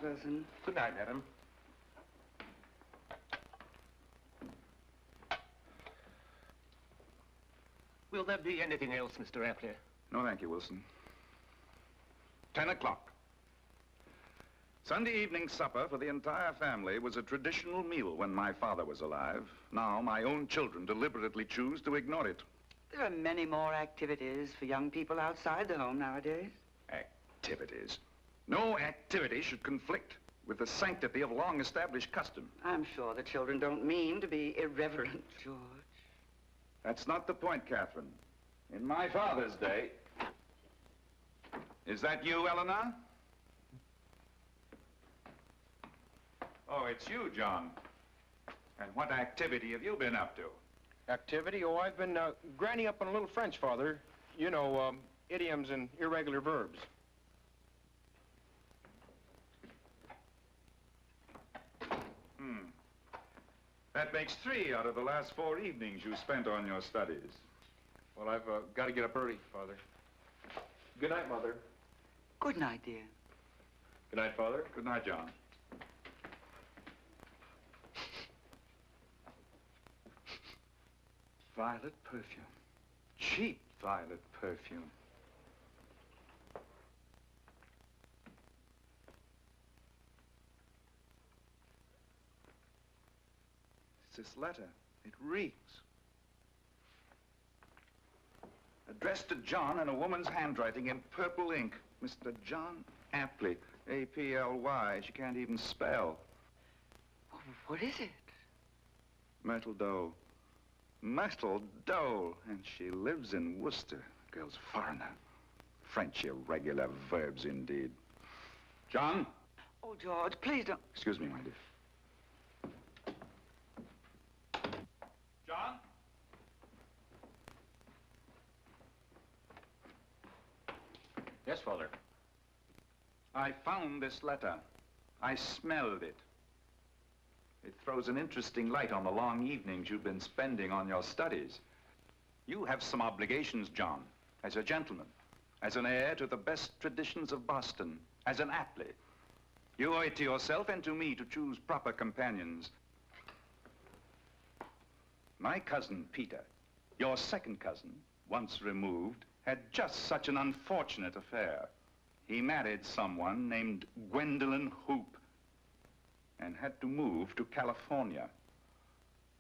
Wilson. Good night, madam. Will there be anything else, Mr. Apley? No, thank you, Wilson. 10 o'clock. Sunday evening supper for the entire family was a traditional meal when my father was alive. Now, my own children deliberately choose to ignore it. There are many more activities for young people outside the home nowadays. Activities? No activity should conflict with the sanctity of long-established custom. I'm sure the children don't mean to be irreverent, George. That's not the point, Catherine. In my father's day... Is that you, Eleanor? Oh, it's you, John. And what activity have you been up to? Activity? Oh, I've been grinding up on a little French, Father. You know, idioms and irregular verbs. That makes 3 out of the last 4 evenings you spent on your studies. Well, I've got to get up early, Father. Good night, Mother. Good night, dear. Good night, Father. Good night, John. Violet perfume. Cheap violet perfume. It's this letter. It reeks. Addressed to John in a woman's handwriting in purple ink. Mr. John Apley. A-P-L-Y. She can't even spell. Oh, what is it? Myrtle Dole. Myrtle Dole. And she lives in Worcester. Girl's foreigner. French irregular verbs indeed. John? Oh, George, please don't... Excuse me, my dear. John? Yes, Father. I found this letter. I smelled it. It throws an interesting light on the long evenings you've been spending on your studies. You have some obligations, John, as a gentleman, as an heir to the best traditions of Boston, as an Apley. You owe it to yourself and to me to choose proper companions. My cousin, Peter, your second cousin, once removed, had just such an unfortunate affair. He married someone named Gwendolyn Hoop and had to move to California,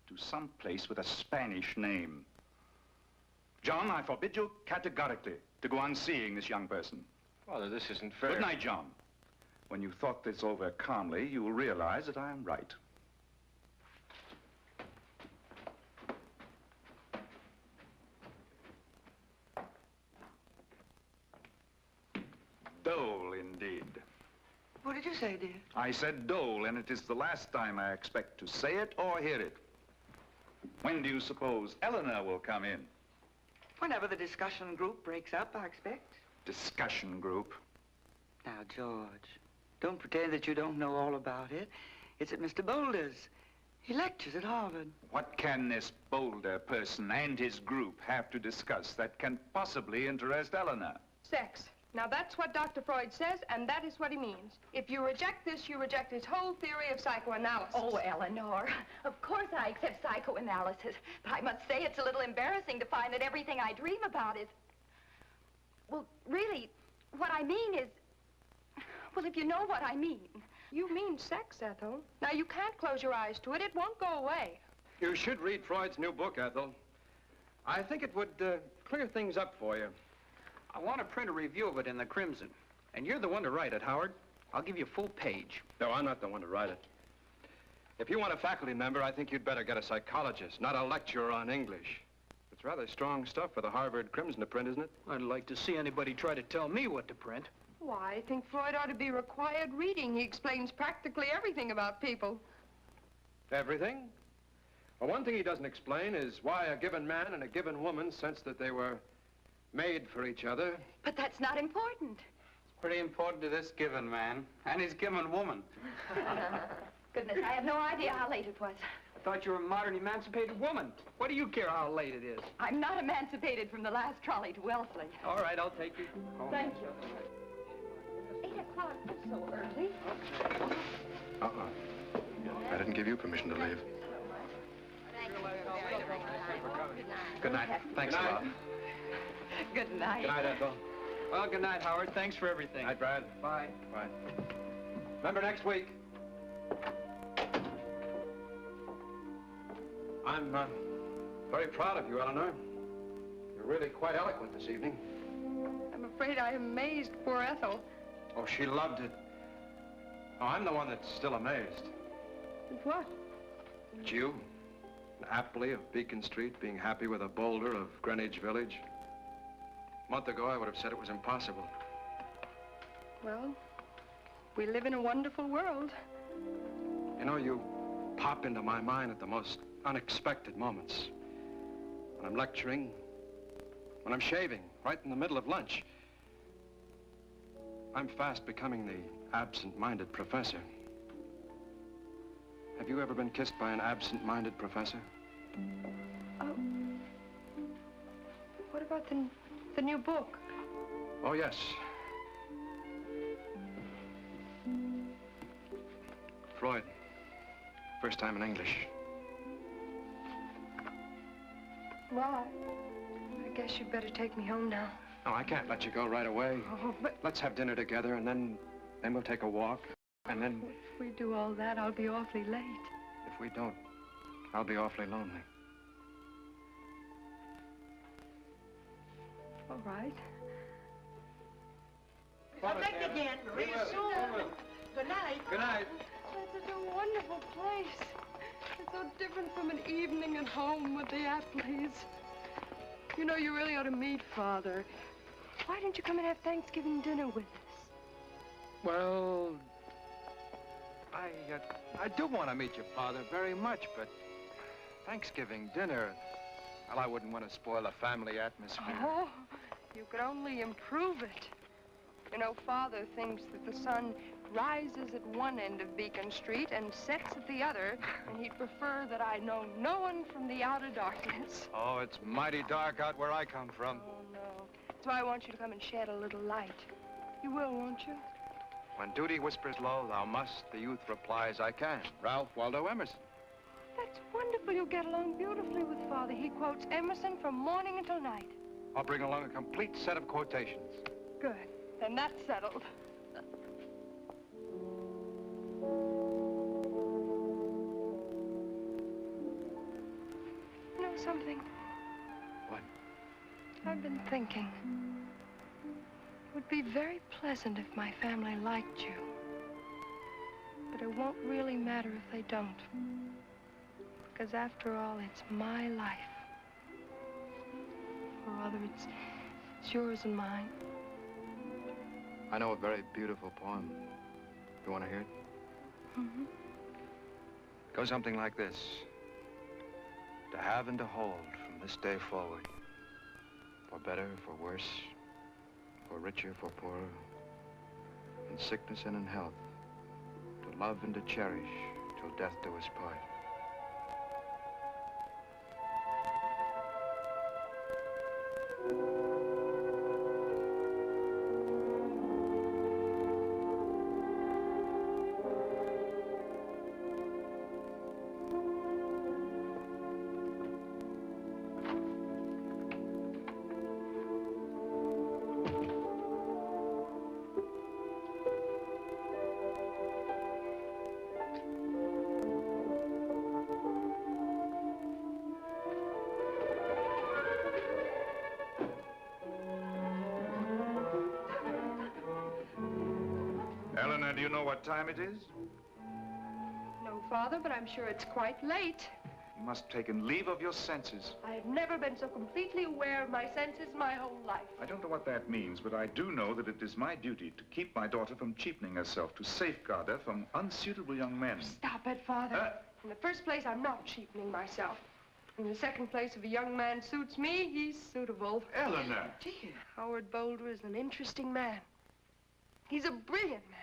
to some place with a Spanish name. John, I forbid you categorically to go on seeing this young person. Father, this isn't fair. Good night, John. When you've thought this over calmly, you will realize that I am right. Dole, indeed. What did you say, dear? I said dole, and it is the last time I expect to say it or hear it. When do you suppose Eleanor will come in? Whenever the discussion group breaks up, I expect. Discussion group? Now, George, don't pretend that you don't know all about it. It's at Mr. Boulder's. He lectures at Harvard. What can this Boulder person and his group have to discuss that can possibly interest Eleanor? Sex. Now, that's what Dr. Freud says, and that is what he means. If you reject this, you reject his whole theory of psychoanalysis. Oh, Eleanor, of course I accept psychoanalysis, but I must say it's a little embarrassing to find that everything I dream about is... Well, really, what I mean is... Well, if you know what I mean. You mean sex, Ethel. Now, you can't close your eyes to it. It won't go away. You should read Freud's new book, Ethel. I think it would clear things up for you. I want to print a review of it in the Crimson. And you're the one to write it, Howard. I'll give you a full page. No, I'm not the one to write it. If you want a faculty member, I think you'd better get a psychologist, not a lecturer on English. It's rather strong stuff for the Harvard Crimson to print, isn't it? I'd like to see anybody try to tell me what to print. Why, I think Freud ought to be required reading. He explains practically everything about people. Everything? Well, one thing he doesn't explain is why a given man and a given woman sensed that they were made for each other. But that's not important. It's pretty important to this given man and his given woman. Goodness, I have no idea how late it was. I thought you were a modern emancipated woman. What do you care how late it is? I'm not emancipated from the last trolley to Wellesley. All right, I'll take you home. Thank you. o'clock. So early. I didn't give you permission to leave. Good night. Thanks a lot. Good night. Good night, Ethel. Well, good night, Howard. Thanks for everything. Night, Brad. Bye. Bye. Remember next week. I'm very proud of you, Eleanor. You're really quite eloquent this evening. I'm afraid I amazed poor Ethel. Oh, she loved it. Oh, I'm the one that's still amazed. With what? It's you, Apley of Beacon Street, being happy with a boulder of Greenwich Village. A month ago, I would have said it was impossible. Well, we live in a wonderful world. You know, you pop into my mind at the most unexpected moments. When I'm lecturing, when I'm shaving, right in the middle of lunch. I'm fast becoming the absent-minded professor. Have you ever been kissed by an absent-minded professor? Oh. What about the new book? Oh, yes. Freud. First time in English. Well, I guess you'd better take me home now. No, I can't let you go right away. Oh, but Let's have dinner together, and then we'll take a walk, and then... if we do all that, I'll be awfully late. If we don't, I'll be awfully lonely. All right. Come back again real soon. Good night. Good night. This is a wonderful place. It's so different from an evening at home with the Apleys. You know, you really ought to meet Father. Why didn't you come and have Thanksgiving dinner with us? Well, I do want to meet your father very much, but Thanksgiving dinner, well, I wouldn't want to spoil the family atmosphere. Oh, you could only improve it. You know, Father thinks that the sun rises at one end of Beacon Street and sets at the other, and he'd prefer that I know no one from the outer darkness. Oh, it's mighty dark out where I come from. Oh, no. That's why I want you to come and shed a little light. You will, won't you? When duty whispers low, thou must, the youth replies, I can. Ralph Waldo Emerson. That's wonderful. You'll get along beautifully with Father. He quotes Emerson from morning until night. I'll bring along a complete set of quotations. Good. Then that's settled. You know something? What? I've been thinking. It would be very pleasant if my family liked you. But it won't really matter if they don't. Because after all, it's my life. Or rather, it's yours and mine. I know a very beautiful poem. You want to hear it? Mm-hmm. It goes something like this. To have and to hold from this day forward. For better, for worse. For richer, for poorer. In sickness and in health. To love and to cherish till death do us part. Eleanor, do you know what time it is? No, Father, but I'm sure it's quite late. You must have taken leave of your senses. I have never been so completely aware of my senses my whole life. I don't know what that means, but I do know that it is my duty to keep my daughter from cheapening herself, to safeguard her from unsuitable young men. Stop it, Father. In the first place, I'm not cheapening myself. In the second place, if a young man suits me, he's suitable. Eleanor! Dear, Howard Boulder is an interesting man. He's a brilliant man.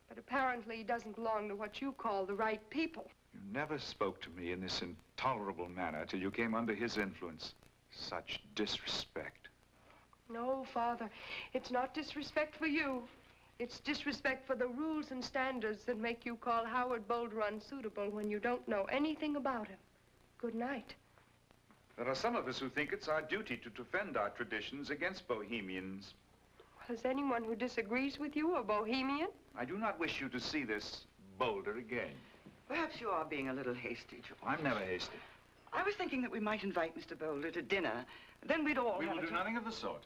But apparently he doesn't belong to what you call the right people. You never spoke to me in this intolerable manner till you came under his influence. Such disrespect. No, Father, it's not disrespect for you. It's disrespect for the rules and standards that make you call Howard Boulder unsuitable when you don't know anything about him. Good night. There are some of us who think it's our duty to defend our traditions against bohemians. Is anyone who disagrees with you a bohemian? I do not wish you to see this Boulder again. Perhaps you are being a little hasty, George. I'm never hasty. I was thinking that we might invite Mr. Boulder to dinner. Then we'd all We have will a do talk. nothing of the sort.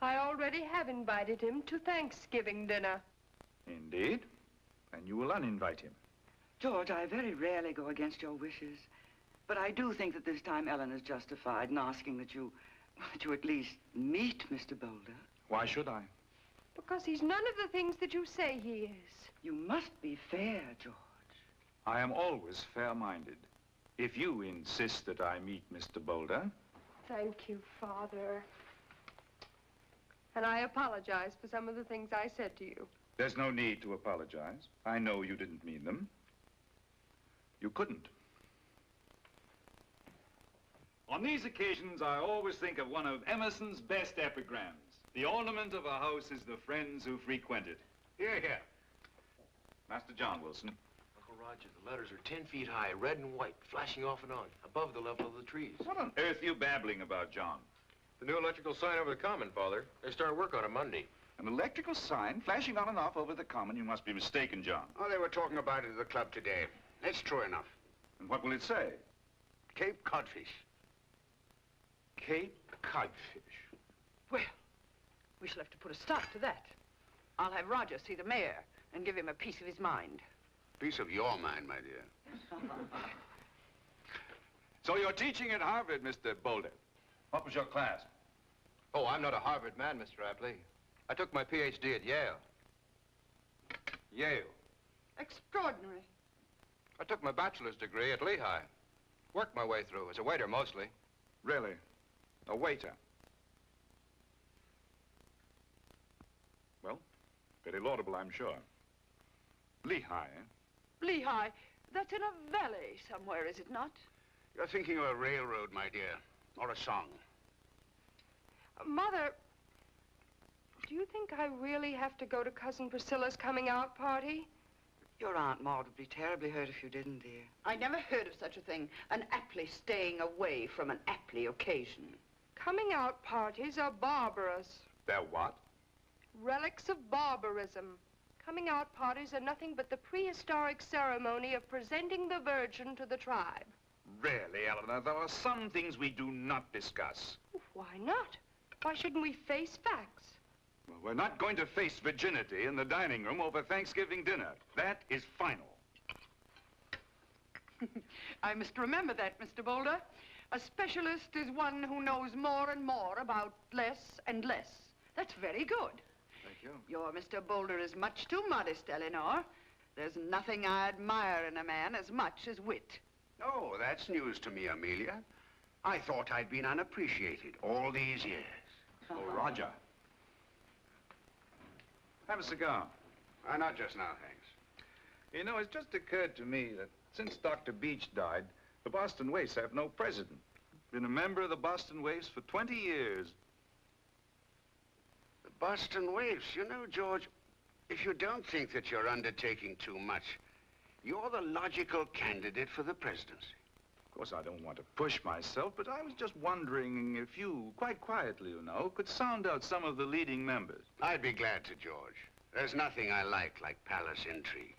I already have invited him to Thanksgiving dinner. Indeed. And you will uninvite him. George, I very rarely go against your wishes. But I do think that this time Ellen is justified in asking that you at least meet Mr. Boulder. Why should I? Because he's none of the things that you say he is. You must be fair, George. I am always fair-minded. If you insist that I meet Mr. Boulder... Thank you, Father. And I apologize for some of the things I said to you. There's no need to apologize. I know you didn't mean them. You couldn't. On these occasions, I always think of one of Emerson's best epigrams. The ornament of a house is the friends who frequent it. Hear, hear. Master John Wilson. Uncle Roger, the letters are 10 feet high, red and white, flashing off and on, above the level of the trees. What on earth are you babbling about, John? The new electrical sign over the common, Father. They start work on it Monday. An electrical sign flashing on and off over the common? You must be mistaken, John. Oh, they were talking about it at the club today. It's true enough. And what will it say? Cape Codfish. Cape Codfish. Well, we shall have to put a stop to that. I'll have Roger see the mayor and give him a piece of his mind. Piece of your mind, my dear. So you're teaching at Harvard, Mr. Boulder. What was your class? Oh, I'm not a Harvard man, Mr. Apley. I took my Ph.D. at Yale. Yale. Extraordinary. I took my bachelor's degree at Lehigh. Worked my way through as a waiter, mostly. Really? A waiter? Well, very laudable, I'm sure. Lehigh, eh? Lehigh, that's in a valley somewhere, is it not? You're thinking of a railroad, my dear, or a song. Mother, do you think I really have to go to Cousin Priscilla's coming out party? Your Aunt Maud would be terribly hurt if you didn't, dear. I never heard of such a thing. An Apley staying away from an Apley occasion. Coming out parties are barbarous. They're what? Relics of barbarism. Coming out parties are nothing but the prehistoric ceremony of presenting the virgin to the tribe. Really, Eleanor, there are some things we do not discuss. Why not? Why shouldn't we face facts? Well, we're not going to face virginity in the dining room over Thanksgiving dinner. That is final. I must remember that, Mr. Boulder. A specialist is one who knows more and more about less and less. That's very good. Thank you. Your Mr. Boulder is much too modest, Eleanor. There's nothing I admire in a man as much as wit. Oh, that's news to me, Amelia. I thought I'd been unappreciated all these years. Oh, Roger. Have a cigar. Not just now, thanks. You know, it's just occurred to me that since Dr. Beach died, the Boston Waifs have no president. Been a member of the Boston Waifs for 20 years. The Boston Waifs, you know, George, if you don't think that you're undertaking too much, you're the logical candidate for the presidency. Of course, I don't want to push myself, but I was just wondering if you, quite quietly, you know, could sound out some of the leading members. I'd be glad to, George. There's nothing I like palace intrigue.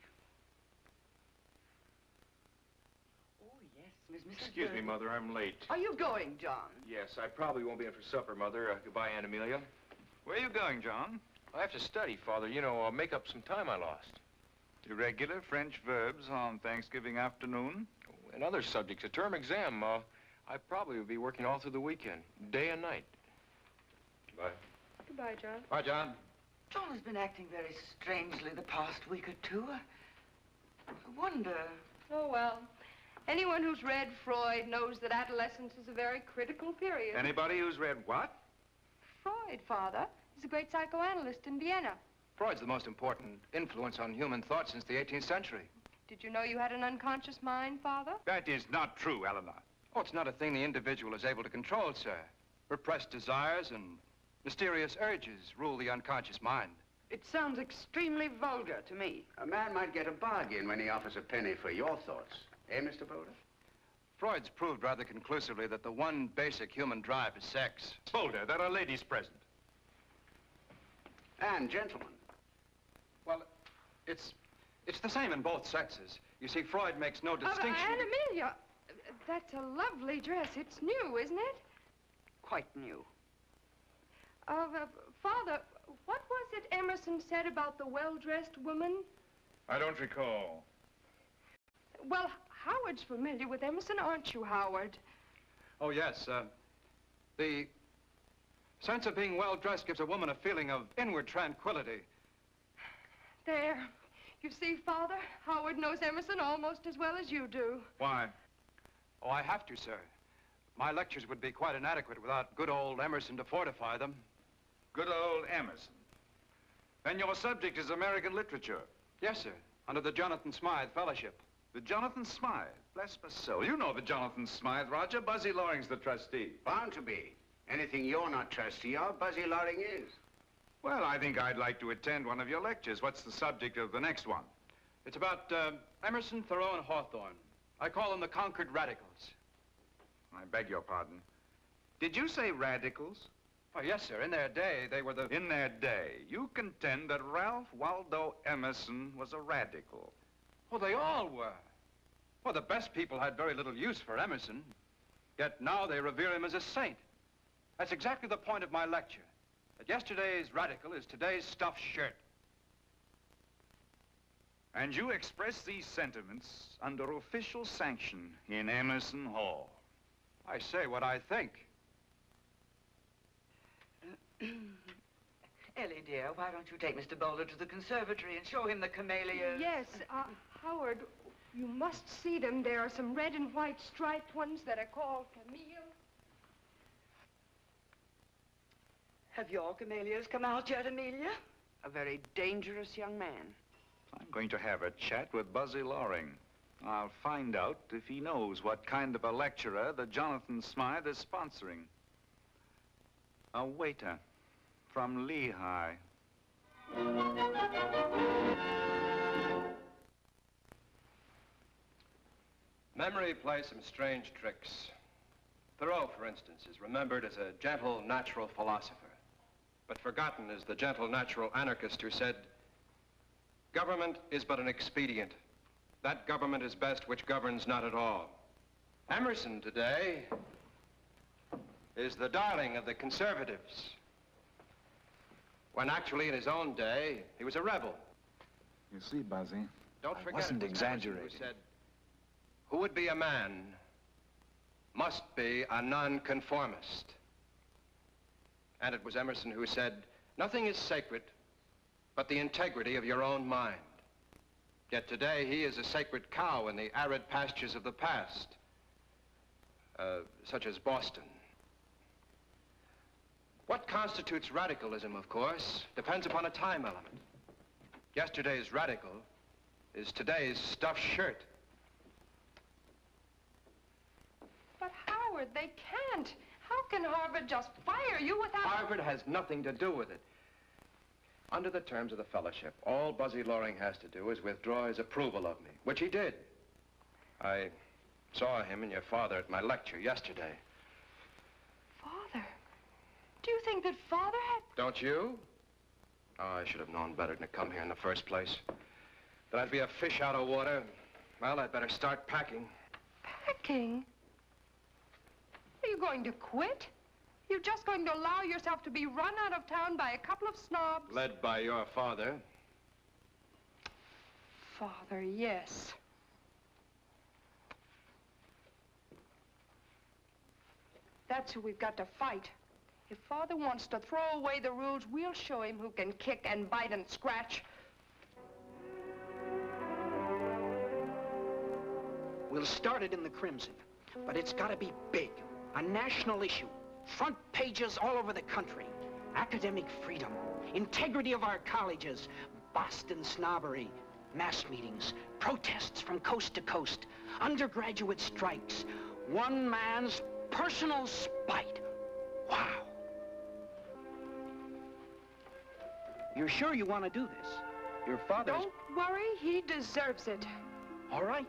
Oh, yes, Mrs. Excuse me, Mother, I'm late. Are you going, John? Yes, I probably won't be in for supper, Mother. Goodbye, Aunt Amelia. Where are you going, John? I have to study, Father. You know, make up some time I lost. Irregular French verbs on Thanksgiving afternoon? And other subjects, a term exam. I probably will be working all through the weekend, day and night. Bye. Goodbye, John. Bye, John. John has been acting very strangely the past week or two. I wonder... Oh, well. Anyone who's read Freud knows that adolescence is a very critical period. Anybody who's read what? Freud, Father, is a great psychoanalyst in Vienna. Freud's the most important influence on human thought since the 18th century. Did you know you had an unconscious mind, Father? That is not true, Eleanor. Oh, it's not a thing the individual is able to control, sir. Repressed desires and mysterious urges rule the unconscious mind. It sounds extremely vulgar to me. A man might get a bargain when he offers a penny for your thoughts. Eh, Mr. Boulder? Freud's proved rather conclusively that the one basic human drive is sex. Boulder, there are ladies present. And gentlemen. Well, it's the same in both sexes. You see, Freud makes no distinction. Aunt Amelia, that's a lovely dress. It's new, isn't it? Quite new. Father, what was it Emerson said about the well-dressed woman? I don't recall. Well, Howard's familiar with Emerson, aren't you, Howard? Oh, yes. The sense of being well-dressed gives a woman a feeling of inward tranquility. There. You see, Father, Howard knows Emerson almost as well as you do. Why? Oh, I have to, sir. My lectures would be quite inadequate without good old Emerson to fortify them. Good old Emerson. And your subject is American literature. Yes, sir. Under the Jonathan Smythe Fellowship. The Jonathan Smythe. Bless my soul. You know the Jonathan Smythe, Roger. Buzzy Loring's the trustee. Bound to be. Anything you're not trustee of, Buzzy Loring is. Well, I think I'd like to attend one of your lectures. What's the subject of the next one? It's about Emerson, Thoreau, and Hawthorne. I call them the conquered radicals. I beg your pardon. Did you say radicals? Oh, yes, sir. In their day, they were the... In their day, you contend that Ralph Waldo Emerson was a radical. Oh, they all were. Well, the best people had very little use for Emerson. Yet now they revere him as a saint. That's exactly the point of my lecture. That yesterday's radical is today's stuffed shirt. And you express these sentiments under official sanction in Emerson Hall. I say what I think. Ellie, dear, why don't you take Mr. Boulder to the conservatory and show him the camellias? Yes, Howard, you must see them. There are some red and white striped ones that are called Camille. Have your camellias come out yet, Amelia? A very dangerous young man. I'm going to have a chat with Buzzy Loring. I'll find out if he knows what kind of a lecturer the Jonathan Smythe is sponsoring. A waiter from Lehigh. Memory plays some strange tricks. Thoreau, for instance, is remembered as a gentle, natural philosopher, but forgotten as the gentle, natural anarchist who said, "Government is but an expedient. That government is best which governs not at all." Emerson today is the darling of the conservatives, when actually in his own day, he was a rebel. You see, Buzzy, Don't forget, wasn't it was Emerson exaggerating. who said, "Who would be a man must be a nonconformist." And it was Emerson who said, "Nothing is sacred but the integrity of your own mind." Yet today, he is a sacred cow in the arid pastures of the past, such as Boston. What constitutes radicalism, of course, depends upon a time element. Yesterday's radical is today's stuffed shirt. But Howard, they can't. How can Harvard just fire you without... Harvard has nothing to do with it. Under the terms of the fellowship, all Buzzy Loring has to do is withdraw his approval of me, which he did. I saw him and your father at my lecture yesterday. Father? Do you think that Father had... Don't you? Oh, I should have known better than to come here in the first place. That I'd be a fish out of water. Well, I'd better start packing. Packing? Are you going to quit? You're just going to allow yourself to be run out of town by a couple of snobs? Led by your father. Father, yes. That's who we've got to fight. If Father wants to throw away the rules, we'll show him who can kick and bite and scratch. We'll start it in the Crimson, but it's got to be big, a national issue, front pages all over the country, academic freedom, integrity of our colleges, Boston snobbery, mass meetings, protests from coast to coast, undergraduate strikes, one man's personal spite. Wow. You're sure you want to do this? Your father's... Don't worry, he deserves it. All right.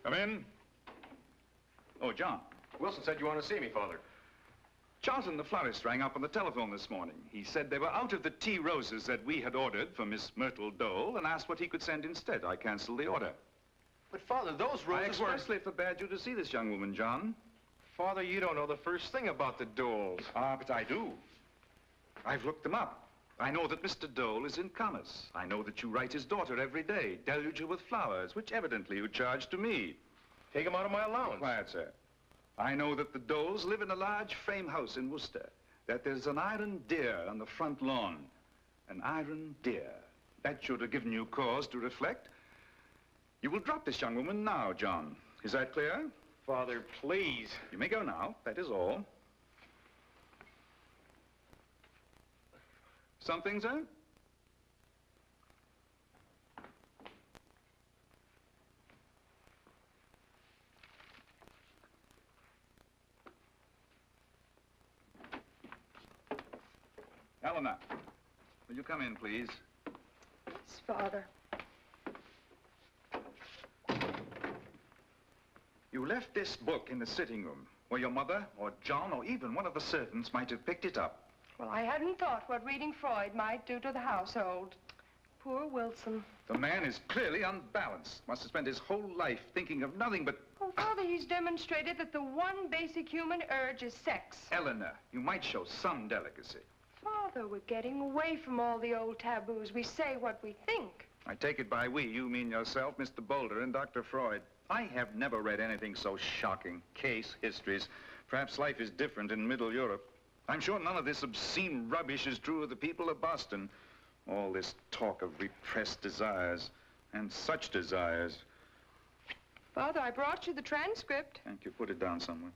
Come in. Oh, John. Wilson said you want to see me, Father. Charlton, the florist, rang up on the telephone this morning. He said they were out of the tea roses that we had ordered for Miss Myrtle Dole and asked what he could send instead. I canceled the order. But, Father, those I roses were... expressly forbade you to see this young woman, John. Father, you don't know the first thing about the Doles. Ah, but I do. I've looked them up. I know that Mr. Dole is in commerce. I know that you write his daughter every day, deluge her with flowers, which evidently you charge to me. Take them out of my allowance. Quiet, sir. I know that the Doles live in a large frame house in Worcester, that there's an iron deer on the front lawn. An iron deer. That should have given you cause to reflect. You will drop this young woman now, John. Is that clear? Father, please. You may go now, that is all. Something, sir? Helena, will you come in, please? Yes, Father. You left this book in the sitting room, where your mother or John or even one of the servants might have picked it up. Well, I hadn't thought what reading Freud might do to the household. Poor Wilson. The man is clearly unbalanced. Must have spent his whole life thinking of nothing but... Oh, Father, he's demonstrated that the one basic human urge is sex. Eleanor, you might show some delicacy. Father, we're getting away from all the old taboos. We say what we think. I take it by we, you mean yourself, Mr. Boulder, and Dr. Freud. I have never read anything so shocking. Case histories. Perhaps life is different in Middle Europe. I'm sure none of this obscene rubbish is true of the people of Boston. All this talk of repressed desires, and such desires. Father, I brought you the transcript. Thank you. Put it down somewhere.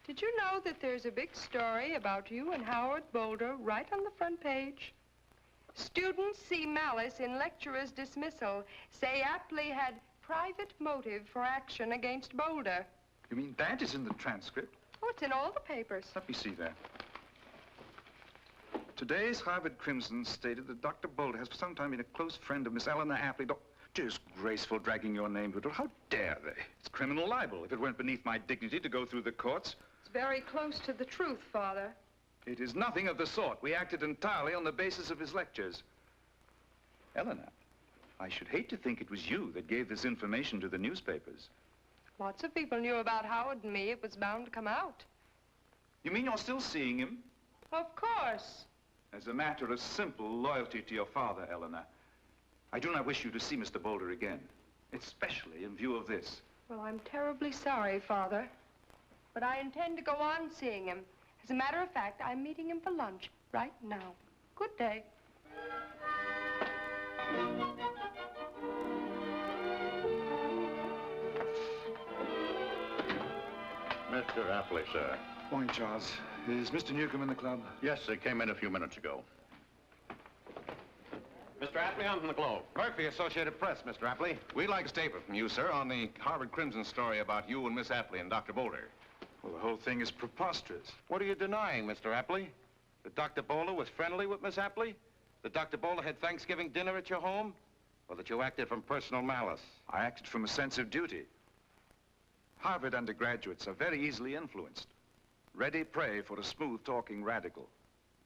Did you know that there's a big story about you and Howard Boulder right on the front page? Students see malice in lecturer's dismissal. Say Apley had private motive for action against Boulder. You mean that is in the transcript? Oh, it's in all the papers. Let me see that. Today's Harvard Crimson stated that Dr. Boulder has for some time been a close friend of Miss Eleanor Apley. Disgraceful, dragging your name to it. How dare they? It's criminal libel if it went beneath my dignity to go through the courts. It's very close to the truth, Father. It is nothing of the sort. We acted entirely on the basis of his lectures. Eleanor, I should hate to think it was you that gave this information to the newspapers. Lots of people knew about Howard and me. It was bound to come out. You mean you're still seeing him? Of course. As a matter of simple loyalty to your father, Eleanor, I do not wish you to see Mr. Boulder again, especially in view of this. Well, I'm terribly sorry, Father. But I intend to go on seeing him. As a matter of fact, I'm meeting him for lunch right now. Good day. Mr. Apley, sir. Morning, Charles. Is Mr. Newcomb in the club? Yes, they came in a few minutes ago. Mr. Apley, I'm from the Globe. Murphy, Associated Press, Mr. Apley. We'd like a statement from you, sir, on the Harvard Crimson story about you and Miss Apley and Dr. Boulder. Well, the whole thing is preposterous. What are you denying, Mr. Apley? That Dr. Boulder was friendly with Miss Apley? That Dr. Boulder had Thanksgiving dinner at your home? Or that you acted from personal malice? I acted from a sense of duty. Harvard undergraduates are very easily influenced. Ready prey for a smooth-talking radical.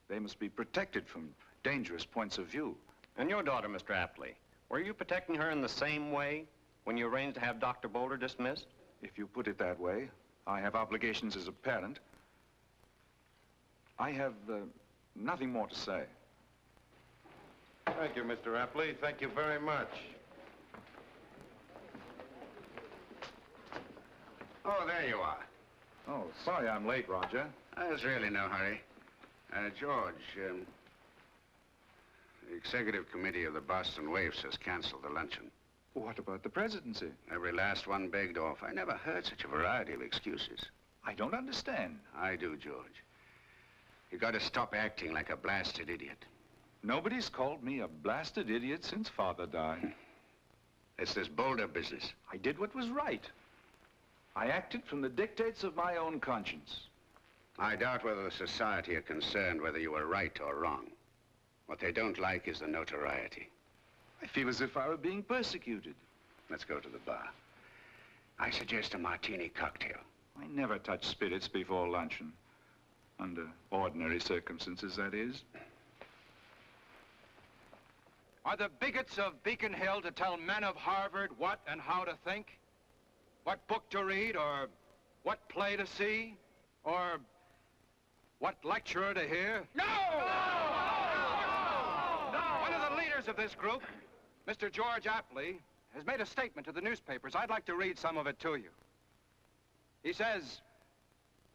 They must be protected from dangerous points of view. And your daughter, Mr. Apley, were you protecting her in the same way when you arranged to have Dr. Boulder dismissed? If you put it that way, I have obligations as a parent. I have nothing more to say. Thank you, Mr. Apley. Thank you very much. Oh, there you are. Oh, sorry I'm late, Roger. There's really no hurry. George, the executive committee of the Boston Waifs has canceled the luncheon. What about the presidency? Every last one begged off. I never heard such a variety of excuses. I don't understand. I do, George. You gotta stop acting like a blasted idiot. Nobody's called me a blasted idiot since Father died. It's this Boulder business. I did what was right. I acted from the dictates of my own conscience. I doubt whether the society are concerned whether you were right or wrong. What they don't like is the notoriety. I feel as if I were being persecuted. Let's go to the bar. I suggest a martini cocktail. I never touch spirits before luncheon. Under ordinary circumstances, that is. Are the bigots of Beacon Hill to tell men of Harvard what and how to think? What book to read, or what play to see, or what lecturer to hear? No! One of the leaders of this group, Mr. George Apley, has made a statement to the newspapers. I'd like to read some of it to you. He says,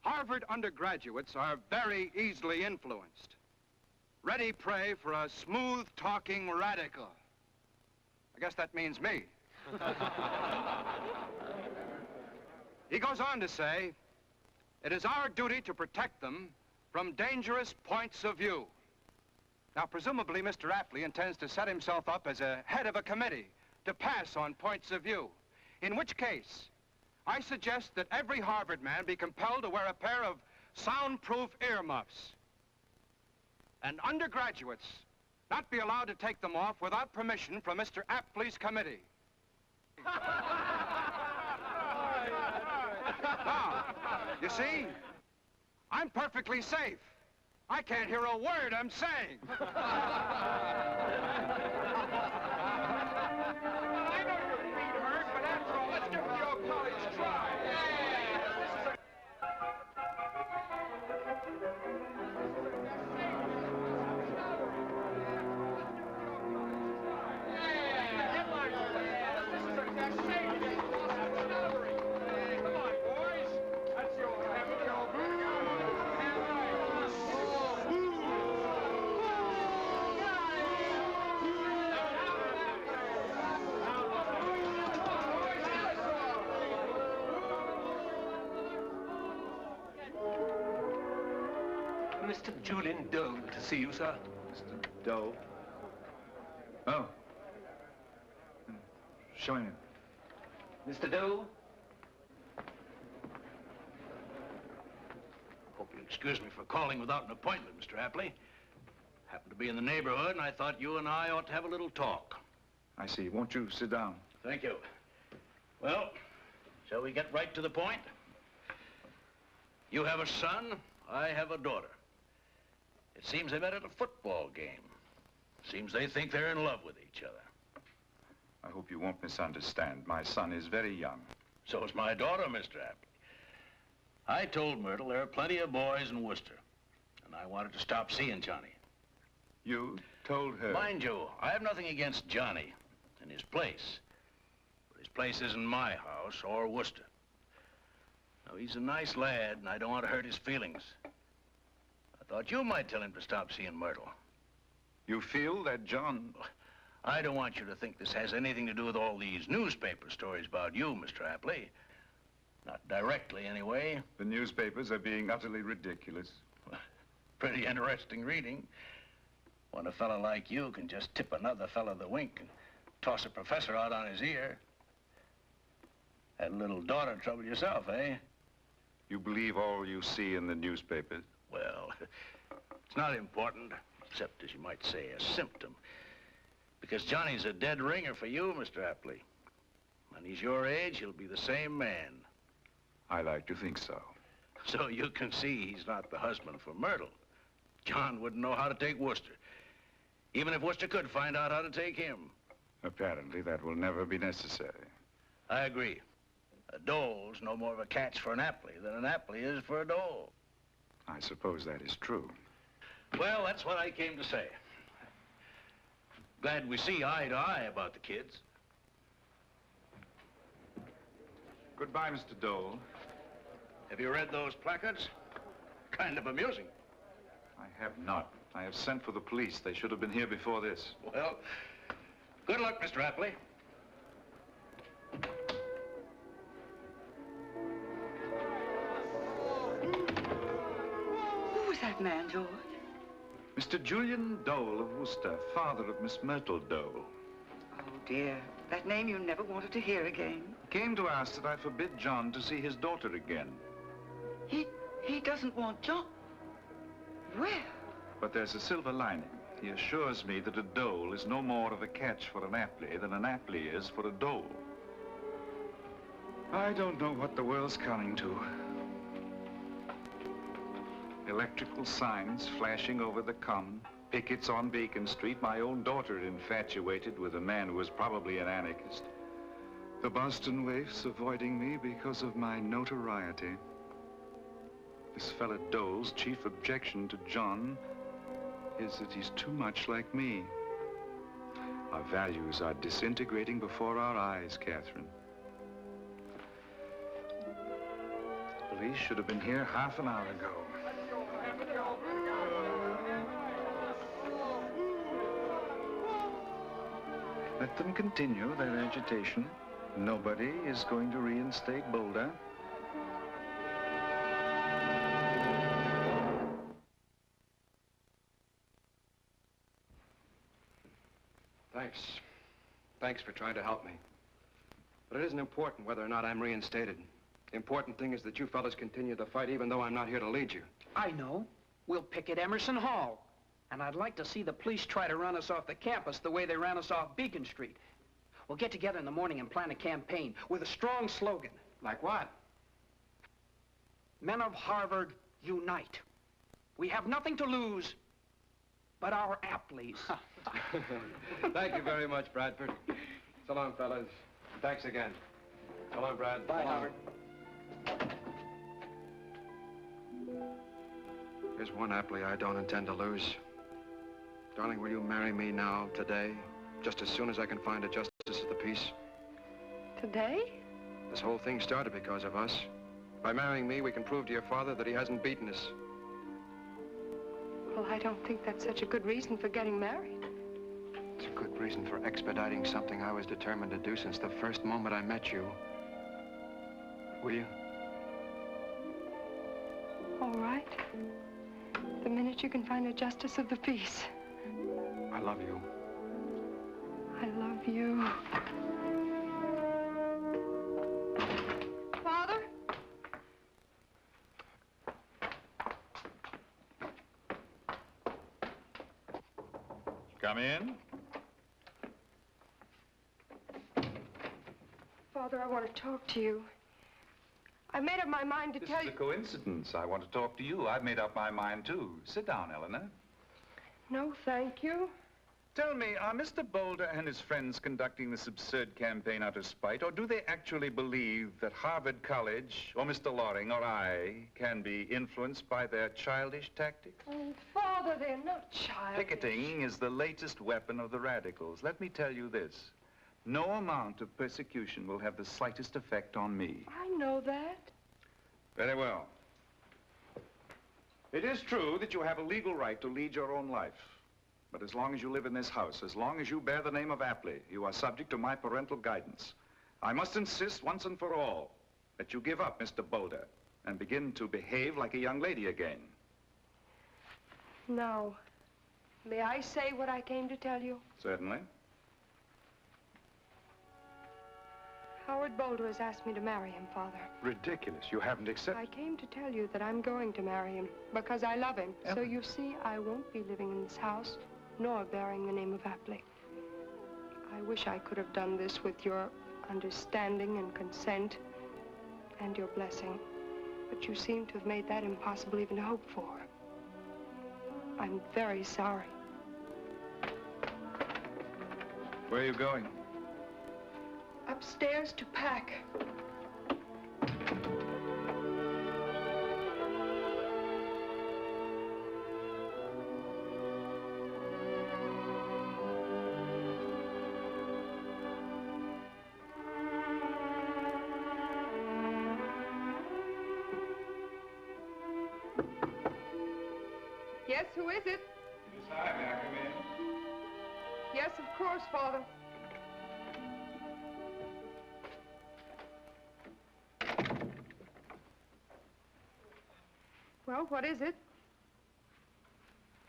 Harvard undergraduates are very easily influenced. Ready prey for a smooth-talking radical. I guess that means me. He goes on to say, it is our duty to protect them from dangerous points of view. Now, presumably, Mr. Apley intends to set himself up as a head of a committee to pass on points of view, in which case, I suggest that every Harvard man be compelled to wear a pair of soundproof earmuffs. And undergraduates not be allowed to take them off without permission from Mr. Apley's committee. Now, you see, I'm perfectly safe. I can't hear a word I'm saying. I know your feet hurt, but after all, let's give the old college a try. Come on, boys. That's the old habit, the old Mr. Julian Doe to see you, sir. Mr. Doe? Oh. Show him in. Mr. Doe? Hope you'll excuse me for calling without an appointment, Mr. Apley. Happened to be in the neighborhood, and I thought you and I ought to have a little talk. I see. Won't you sit down? Thank you. Well, shall we get right to the point? You have a son, I have a daughter. It seems they met at a football game. Seems they think they're in love with each other. I hope you won't misunderstand. My son is very young. So is my daughter, Mr. Apley. I told Myrtle there are plenty of boys in Worcester, and I wanted to stop seeing Johnny. You told her? Mind you, I have nothing against Johnny and his place. But his place isn't my house or Worcester. Now, he's a nice lad, and I don't want to hurt his feelings. I thought you might tell him to stop seeing Myrtle. You feel that John... I don't want you to think this has anything to do with all these newspaper stories about you, Mr. Apley. Not directly, anyway. The newspapers are being utterly ridiculous. Pretty interesting reading. When a fellow like you can just tip another fellow the wink and toss a professor out on his ear. Had a little daughter trouble yourself, eh? You believe all you see in the newspapers? Well, it's not important, except, as you might say, a symptom. Because Johnny's a dead ringer for you, Mr. Apley. When he's your age, he'll be the same man. I like to think so. So you can see he's not the husband for Myrtle. John wouldn't know how to take Worcester, even if Worcester could find out how to take him. Apparently, that will never be necessary. I agree. A dole's no more of a catch for an Apley than an Apley is for a dole. I suppose that is true. Well, that's what I came to say. Glad we see eye to eye about the kids. Goodbye, Mr. Dole. Have you read those placards? Kind of amusing. I have not. I have sent for the police. They should have been here before this. Well, good luck, Mr. Apley. that man, George? Mr. Julian Dole of Worcester, father of Miss Myrtle Dole. Oh, dear. That name you never wanted to hear again. Came to ask that I forbid John to see his daughter again. He doesn't want John. Well... But there's a silver lining. He assures me that a Dole is no more of a catch for an Apley than an Apley is for a Dole. I don't know what the world's coming to. Electrical signs flashing over the common, pickets on Beacon Street, my own daughter infatuated with a man who was probably an anarchist. The Boston waifs avoiding me because of my notoriety. This fella Dole's chief objection to John is that he's too much like me. Our values are disintegrating before our eyes, Catherine. The police should have been here half an hour ago. Let them continue their agitation. Nobody is going to reinstate Boulder. Thanks. Thanks for trying to help me. But it isn't important whether or not I'm reinstated. The important thing is that you fellas continue the fight even though I'm not here to lead you. I know. We'll picket Emerson Hall. And I'd like to see the police try to run us off the campus the way they ran us off Beacon Street. We'll get together in the morning and plan a campaign with a strong slogan. Like what? Men of Harvard, unite. We have nothing to lose but our Apleys. Thank you very much, Bradford. So long, fellas. Thanks again. So long, Brad. Bye, Howard. Here's one Apley I don't intend to lose. Darling, will you marry me now, today? Just as soon as I can find a justice of the peace? Today? This whole thing started because of us. By marrying me, we can prove to your father that he hasn't beaten us. Well, I don't think that's such a good reason for getting married. It's a good reason for expediting something I was determined to do since the first moment I met you. Will you? All right. The minute you can find a justice of the peace. I love you. I love you. Father? Come in. Father, I want to talk to you. I made up my mind to This tell is you... a coincidence. I want to talk to you. I've made up my mind, too. Sit down, Eleanor. No, thank you. Tell me, are Mr. Boulder and his friends conducting this absurd campaign out of spite, or do they actually believe that Harvard College, or Mr. Loring, or I can be influenced by their childish tactics? Oh, Father, they're not childish. Picketing is the latest weapon of the radicals. Let me tell you this. No amount of persecution will have the slightest effect on me. I know that. Very well. It is true that you have a legal right to lead your own life. But as long as you live in this house, as long as you bear the name of Apley, you are subject to my parental guidance. I must insist once and for all that you give up Mr. Boulder and begin to behave like a young lady again. Now, may I say what I came to tell you? Certainly. Howard Boulder has asked me to marry him, Father. Ridiculous. You haven't accepted... I came to tell you that I'm going to marry him because I love him. So you see, I won't be living in this house, nor bearing the name of Apley. I wish I could have done this with your understanding and consent and your blessing. But you seem to have made that impossible even to hope for. I'm very sorry. Where are you going? Upstairs to pack. Yes, who is it? It is I. May I come in? Yes, of course, Father. Well, what is it?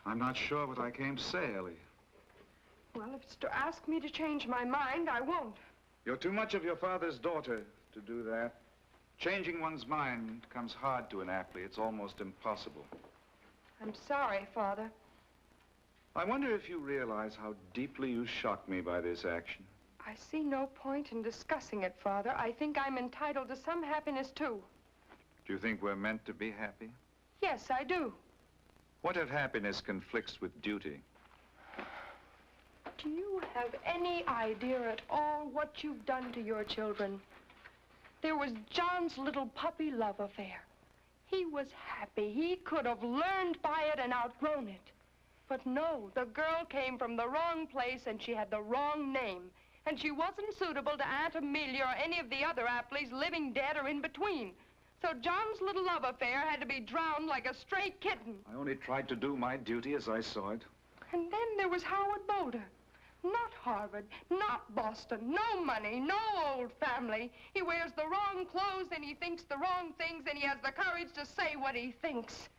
I'm not sure what I came to say, Ellie. Well, if it's to ask me to change my mind, I won't. You're too much of your father's daughter to do that. Changing one's mind comes hard to an Apley. It's almost impossible. I'm sorry, Father. I wonder if you realize how deeply you shocked me by this action. I see no point in discussing it, Father. I think I'm entitled to some happiness, too. Do you think we're meant to be happy? Yes, I do. What if happiness conflicts with duty? Do you have any idea at all what you've done to your children? There was John's little puppy love affair. He was happy. He could have learned by it and outgrown it. But no, the girl came from the wrong place and she had the wrong name. And she wasn't suitable to Aunt Amelia or any of the other Apleys, living, dead, or in between. So John's little love affair had to be drowned like a stray kitten. I only tried to do my duty as I saw it. And then there was Howard Boulder. Not Harvard, not Boston, no money, no old family. He wears the wrong clothes and he thinks the wrong things and he has the courage to say what he thinks.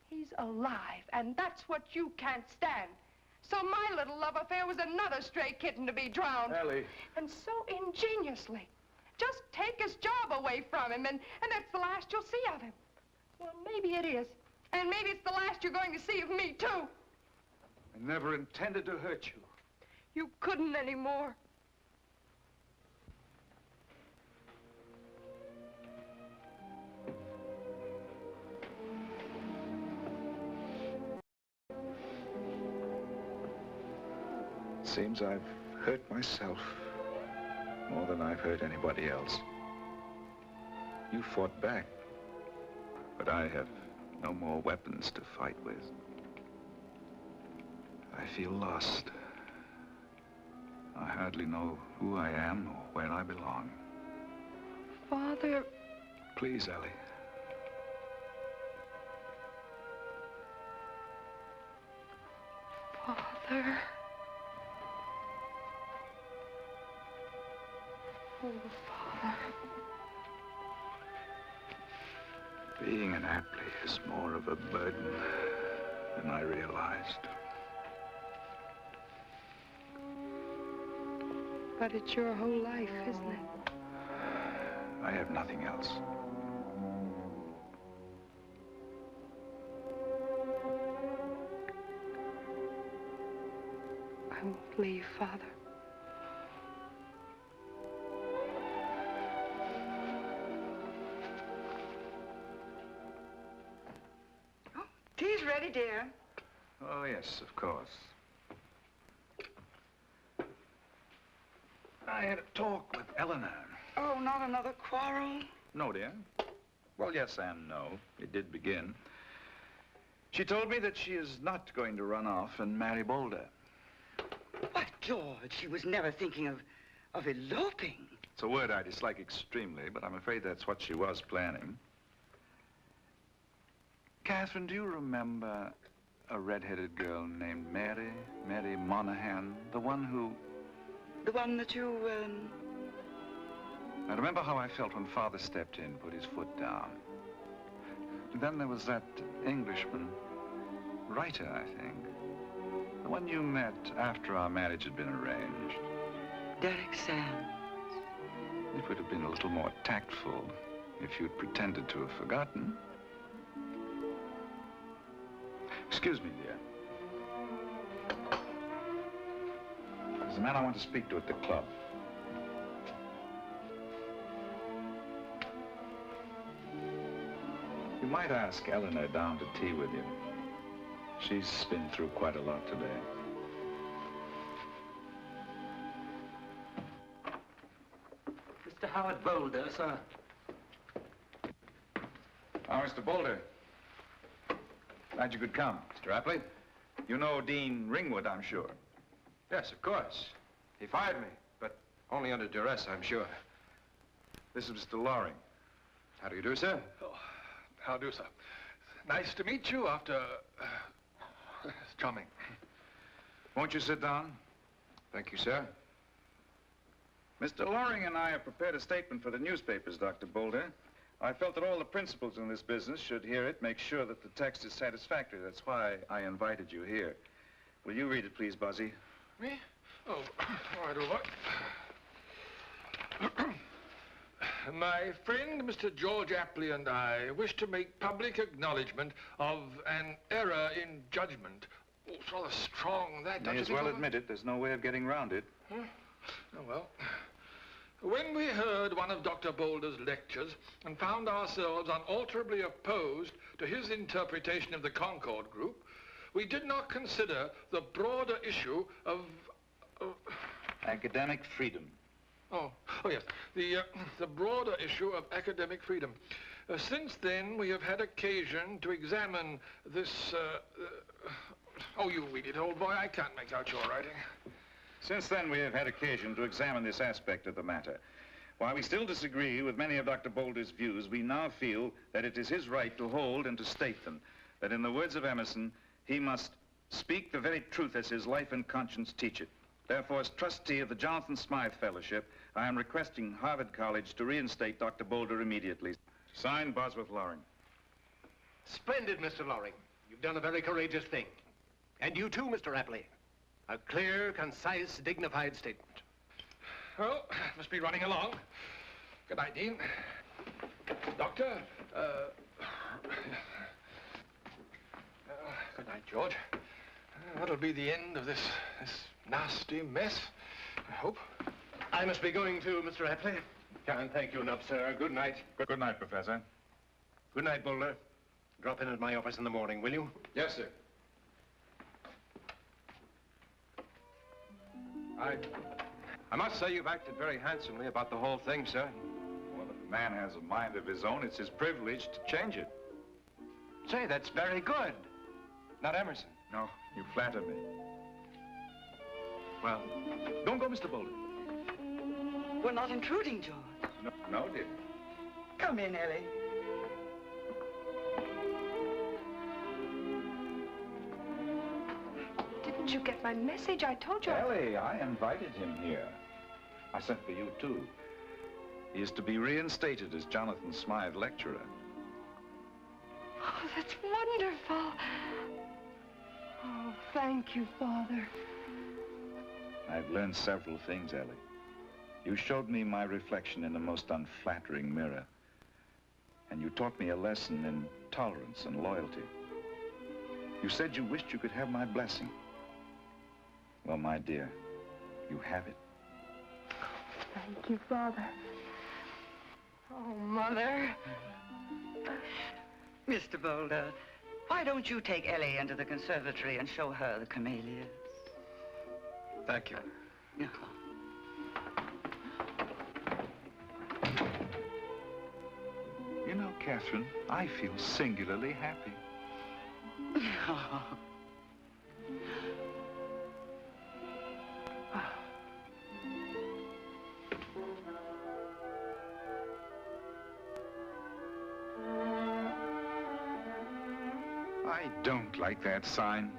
He's alive, and that's what you can't stand. So my little love affair was another stray kitten to be drowned. Ellie. And so ingeniously. Just take his job away from him, and that's the last you'll see of him. Well, maybe it is. And maybe it's the last you're going to see of me, too. I never intended to hurt you. You couldn't anymore. Seems I've hurt myself more than I've hurt anybody else. You fought back, but I have no more weapons to fight with. I feel lost. I hardly know who I am or where I belong. Father... Please, Ellie. Father... Oh, Father. Being an Apley is more of a burden than I realized. But it's your whole life, isn't it? I have nothing else. I won't leave, Father. Tea's ready, dear. Oh, yes, of course. I had a talk with Eleanor. Oh, not another quarrel? No, dear. Well, yes and no. It did begin. She told me that she is not going to run off and marry Boulder. Why, George, she was never thinking of eloping. It's a word I dislike extremely, but I'm afraid that's what she was planning. Catherine, do you remember a red-headed girl named Mary Monahan? The one who... The one that you, I remember how I felt when Father stepped in, put his foot down. And then there was that Englishman, Writer, I think. The one you met after our marriage had been arranged. Derek Sands. It would have been a little more tactful if you'd pretended to have forgotten. Excuse me, dear. There's a man I want to speak to at the club. You might ask Eleanor down to tea with you. She's been through quite a lot today. Mr. Howard Boulder, sir. Oh, Mr. Boulder. Glad you could come. Mr. Apley? You know Dean Ringwood, I'm sure. Yes, of course. He fired me, but only under duress, I'm sure. This is Mr. Loring. How do you do, sir? Oh, how do, sir? Nice to meet you after... it's charming. Won't you sit down? Thank you, sir. Mr. Loring and I have prepared a statement for the newspapers, Dr. Boulder. I felt that all the principals in this business should hear it, make sure that the text is satisfactory. That's why I invited you here. Will you read it, please, Buzzy? Me? Oh, all right, all right. My friend, Mr. George Apley, and I wish to make public acknowledgement of an error in judgment. Oh, it's rather strong, that, don't May you as think, well Robert? admit it. There's no way of getting round it. Huh? Oh, well. When we heard one of Dr. Boulder's lectures and found ourselves unalterably opposed to his interpretation of the Concord group, we did not consider the broader issue of... Academic freedom. Oh, yes, the broader issue of academic freedom. Since then, we have had occasion to examine this, oh, you read it, old boy, I can't make out your writing. Since then, we have had occasion to examine this aspect of the matter. While we still disagree with many of Dr. Boulder's views, we now feel that it is his right to hold and to state them. That in the words of Emerson, he must speak the very truth as his life and conscience teach it. Therefore, as trustee of the Jonathan Smythe Fellowship, I am requesting Harvard College to reinstate Dr. Boulder immediately. Signed, Bosworth Loring. Splendid, Mr. Loring. You've done a very courageous thing. And you too, Mr. Apley. A clear, concise, dignified statement. Well, must be running along. Good night, Dean. Doctor, good night, George. That'll be the end of this nasty mess, I hope. I must be going too, Mr. Apley. Can't thank you enough, sir. Good night. Good night, Professor. Good night, Boulder. Drop in at my office in the morning, will you? Yes, sir. I must say you've acted very handsomely about the whole thing, sir. Well, if a man has a mind of his own, it's his privilege to change it. Say, that's very good. Not Emerson. No, you flatter me. Well, don't go, Mr. Boulder. We're not intruding, George. No, dear. Come in, Ellie. Didn't you get my message? I told you. Ellie, I invited him here. I sent for you, too. He is to be reinstated as Jonathan Smythe lecturer. Oh, that's wonderful. Oh, thank you, Father. I've learned several things, Ellie. You showed me my reflection in the most unflattering mirror. And you taught me a lesson in tolerance and loyalty. You said you wished you could have my blessing. Well, my dear, you have it. Thank you, Father. Oh, Mother. Mr. Boulder, why don't you take Ellie into the conservatory and show her the camellias? Thank you. Yeah. You know, Catherine, I feel singularly happy. I don't like that sign.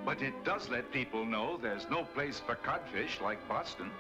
But it does let people know there's no place for codfish like Boston.